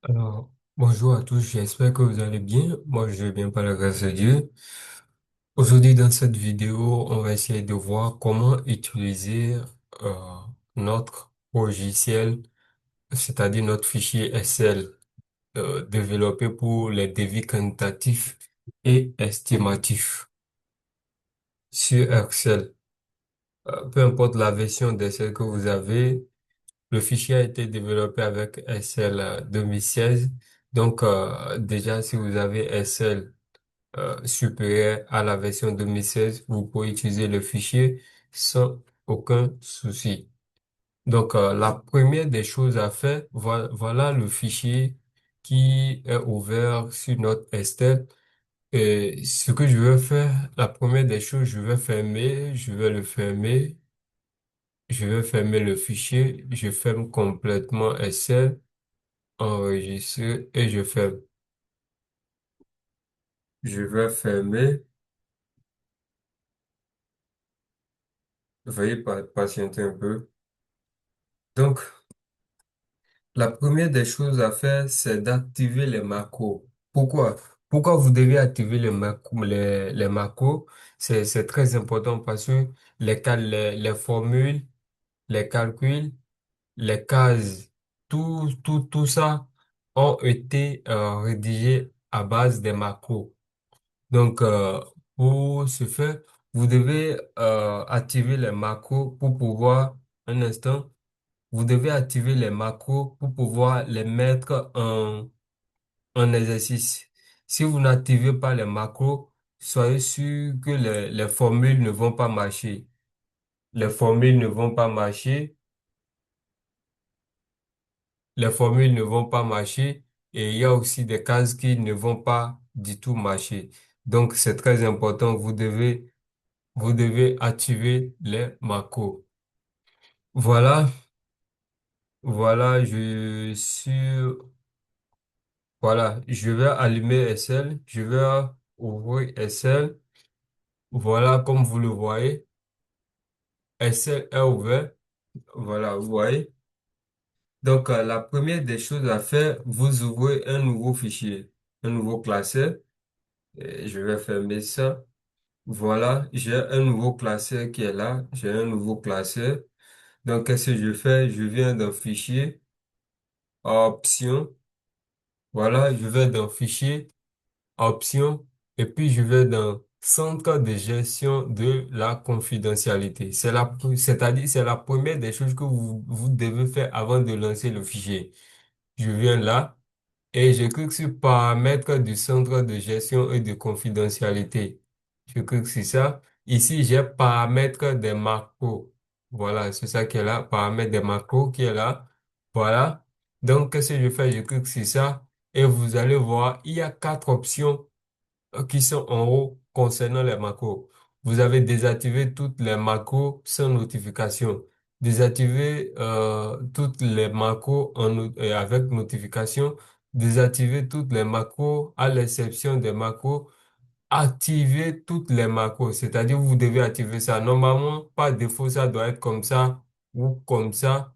Alors, bonjour à tous, j'espère que vous allez bien. Moi, je vais bien par la grâce de Dieu. Aujourd'hui, dans cette vidéo, on va essayer de voir comment utiliser euh, notre logiciel, c'est-à-dire notre fichier Excel développé pour les devis quantitatifs et estimatifs sur Excel. Peu importe la version d'Excel que vous avez, le fichier a été développé avec Excel 2016. Donc, déjà, si vous avez Excel supérieur à la version 2016, vous pouvez utiliser le fichier sans aucun souci. Donc, la première des choses à faire, voilà le fichier qui est ouvert sur notre Excel. Et ce que je vais faire, la première des choses, je vais le fermer, je vais fermer le fichier, je ferme complètement Excel, enregistrer et je ferme. Je vais fermer. Veuillez patienter un peu. Donc, la première des choses à faire, c'est d'activer les macros. Pourquoi? Pourquoi vous devez activer les macros? C'est très important parce que les formules, les calculs, les cases, tout ça ont été rédigés à base des macros. Donc, pour ce faire, vous devez activer les macros pour pouvoir, un instant, vous devez activer les macros pour pouvoir les mettre en exercice. Si vous n'activez pas les macros, soyez sûr que les formules ne vont pas marcher. Les formules ne vont pas marcher, les formules ne vont pas marcher et il y a aussi des cases qui ne vont pas du tout marcher. Donc, c'est très important. Vous devez activer les macros. Voilà, voilà, voilà, je vais allumer Excel, je vais ouvrir Excel. Voilà, comme vous le voyez, Excel est ouvert. Voilà, vous voyez. Donc, la première des choses à faire, vous ouvrez un nouveau fichier, un nouveau classeur. Et je vais fermer ça. Voilà, j'ai un nouveau classeur qui est là. J'ai un nouveau classeur. Donc, qu'est-ce que je fais? Je viens d'un fichier, option. Voilà, je vais dans fichier, option, et puis je vais dans centre de gestion de la confidentialité. C'est-à-dire, c'est la première des choses que vous devez faire avant de lancer le fichier. Je viens là. Et je clique sur paramètres du centre de gestion et de confidentialité. Je clique sur ça. Ici, j'ai paramètres des macros. Voilà, c'est ça qui est là. Paramètres des macros qui est là. Voilà. Donc, qu'est-ce que je fais? Je clique sur ça. Et vous allez voir, il y a quatre options qui sont en haut concernant les macros. Vous avez désactivé toutes les macros sans notification. Désactiver toutes les macros avec notification. Désactiver toutes les macros à l'exception des macros. Activer toutes les macros, c'est-à-dire vous devez activer ça. Normalement, par défaut, ça doit être comme ça ou comme ça.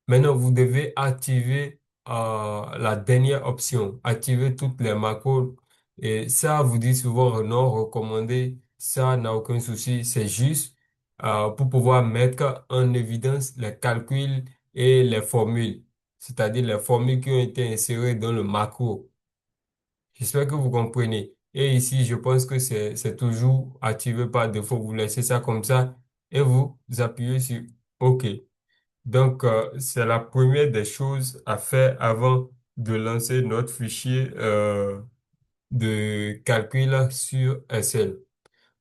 Maintenant, vous devez activer la dernière option, activer toutes les macros. Et ça, vous dit souvent non recommandé. Ça n'a aucun souci. C'est juste pour pouvoir mettre en évidence les calculs et les formules, c'est-à-dire les formules qui ont été insérées dans le macro. J'espère que vous comprenez. Et ici, je pense que c'est toujours activé par défaut. Vous laissez ça comme ça et vous appuyez sur OK. Donc, c'est la première des choses à faire avant de lancer notre fichier de calcul sur Excel.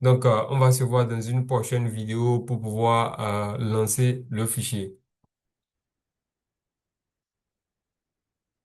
Donc, on va se voir dans une prochaine vidéo pour pouvoir lancer le fichier.